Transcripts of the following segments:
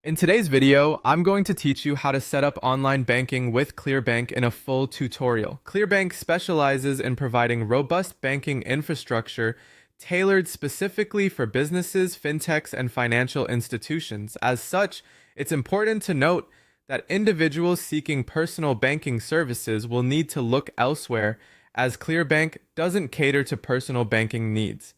In today's video, I'm going to teach you how to set up online banking with ClearBank in a full tutorial. ClearBank specializes in providing robust banking infrastructure tailored specifically for businesses, fintechs, and financial institutions. As such, it's important to note that individuals seeking personal banking services will need to look elsewhere, as ClearBank doesn't cater to personal banking needs.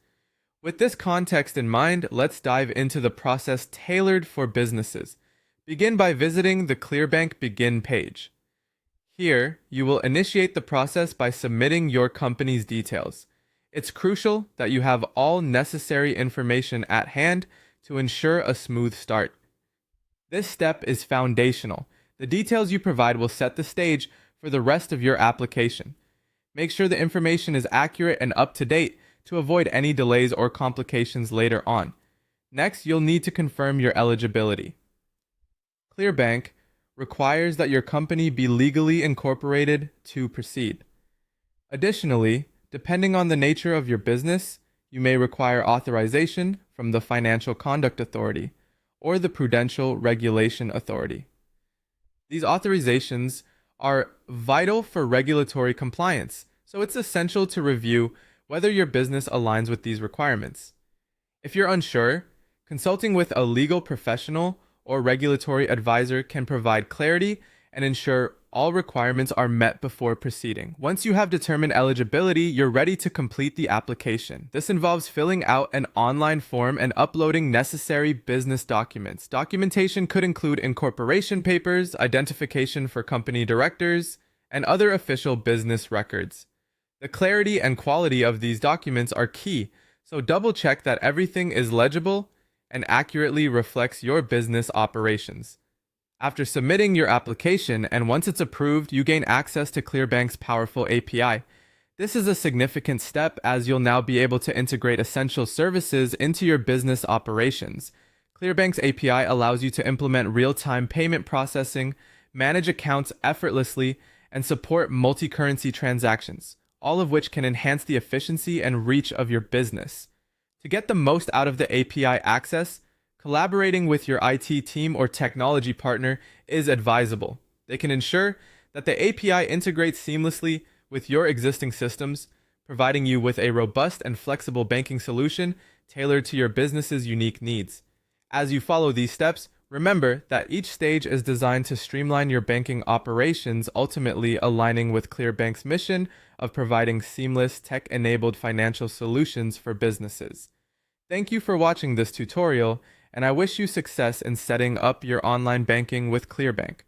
With this context in mind, let's dive into the process tailored for businesses. Begin by visiting the ClearBank Begin page. Here, you will initiate the process by submitting your company's details. It's crucial that you have all necessary information at hand to ensure a smooth start. This step is foundational. The details you provide will set the stage for the rest of your application. Make sure the information is accurate and up to date to avoid any delays or complications later on. Next, you'll need to confirm your eligibility. ClearBank requires that your company be legally incorporated to proceed. Additionally, depending on the nature of your business, you may require authorization from the Financial Conduct Authority or the Prudential Regulation Authority. These authorizations are vital for regulatory compliance, so it's essential to review whether your business aligns with these requirements. If you're unsure, consulting with a legal professional or regulatory advisor can provide clarity and ensure all requirements are met before proceeding. Once you have determined eligibility, you're ready to complete the application. This involves filling out an online form and uploading necessary business documents. Documentation could include incorporation papers, identification for company directors, and other official business records. The clarity and quality of these documents are key, so double check that everything is legible and accurately reflects your business operations. After submitting your application, and once it's approved, you gain access to ClearBank's powerful API. This is a significant step, as you'll now be able to integrate essential services into your business operations. ClearBank's API allows you to implement real-time payment processing, manage accounts effortlessly, and support multi-currency transactions, all of which can enhance the efficiency and reach of your business. To get the most out of the API access, collaborating with your IT team or technology partner is advisable. They can ensure that the API integrates seamlessly with your existing systems, providing you with a robust and flexible banking solution tailored to your business's unique needs. As you follow these steps, remember that each stage is designed to streamline your banking operations, ultimately aligning with ClearBank's mission of providing seamless, tech-enabled financial solutions for businesses. Thank you for watching this tutorial, and I wish you success in setting up your online banking with ClearBank.